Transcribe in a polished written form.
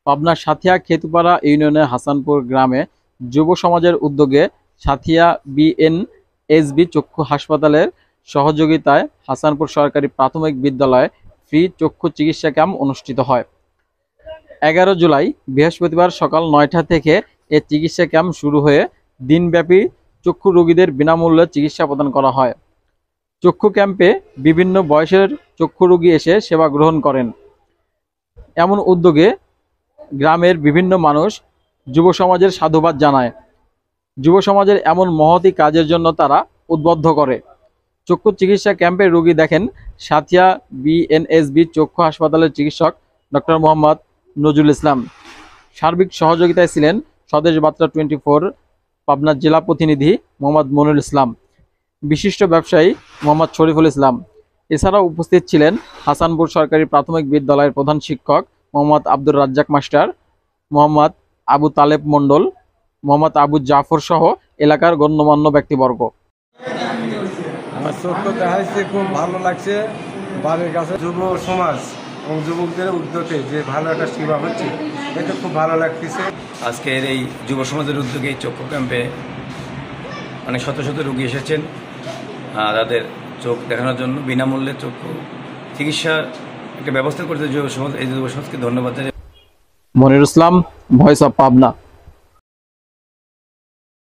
পাবনার সাথিয়া খেতুপাড়া ইউনিয়নের হাসানপুর গ্রামে যুব সমাজের উদ্যোগে সাথিয়া বিএনএসবি চক্ষু হাসপাতালের সহযোগিতায় হাসানপুর সরকারি প্রাথমিক বিদ্যালয়ে ফ্রি চক্ষু চিকিৎসা ক্যাম্প অনুষ্ঠিত হয়। 11 জুলাই বৃহস্পতিবার সকাল 9টা থেকে এই চিকিৎসা ক্যাম্প শুরু হয়ে দিনব্যাপী চক্ষু রোগীদের বিনামূল্যে চিকিৎসা প্রদান করা হয়। চক্ষু ক্যাম্পে বিভিন্ন বয়সের চক্ষু রোগী এসে সেবা গ্রহণ করেন। এমন উদ্যোগে গ্রামের বিভিন্ন মানুষ যুব সমাজের সাধুবাদ জানায়। যুব সমাজের এমন মহতী কাজের জন্য তারা উদ্বুদ্ধ করে। চক্ষু চিকিৎসা ক্যাম্পে রোগী দেখেন সাথিয়া বিএনএসবি চক্ষু হাসপাতালের চিকিৎসক ডক্টর মোহাম্মদ নজরুল ইসলাম। সার্বিক সহযোগিতায় ছিলেন স্বদেশ বার্তা 24 পাবনা জেলা প্রতিনিধি মোহাম্মদ মনিরুল ইসলাম, বিশিষ্ট ব্যবসায়ী মোহাম্মদ শরীফুল ইসলাম। এছাড়াও উপস্থিত ছিলেন হাসানপুর সরকারি প্রাথমিক বিদ্যালয়ের প্রধান শিক্ষক মোহাম্মদ আব্দুর রাজ্জাক মাস্টার, মোহাম্মদ আবু তালেব মণ্ডল, মোহাম্মদ আবু জাফর সহ এলাকার গণ্যমান্য ব্যক্তিবর্গ। আমার চক্ষু দেখাইছে, খুব ভালো লাগছে। বাড়ির কাছে যুব সমাজ এবং যুবকদের উদ্যোগে যে ভালো একটা সেবা হচ্ছে, এটা খুব ভালো লাগতেছে। আজকের এই যুব সমাজের উদ্যোগে চক্ষু ক্যাম্পে অনেক শত শত রোগী এসেছেন তাদের চোখ দেখানোর জন্য বিনামূল্যে চক্ষু চিকিৎসার একটা ব্যবস্থা করতে যুব সমাজ, এই যুব সমাজকে ধন্যবাদ জানাই। মনিরুল ইসলাম, ভয়েস অফ পাবনা।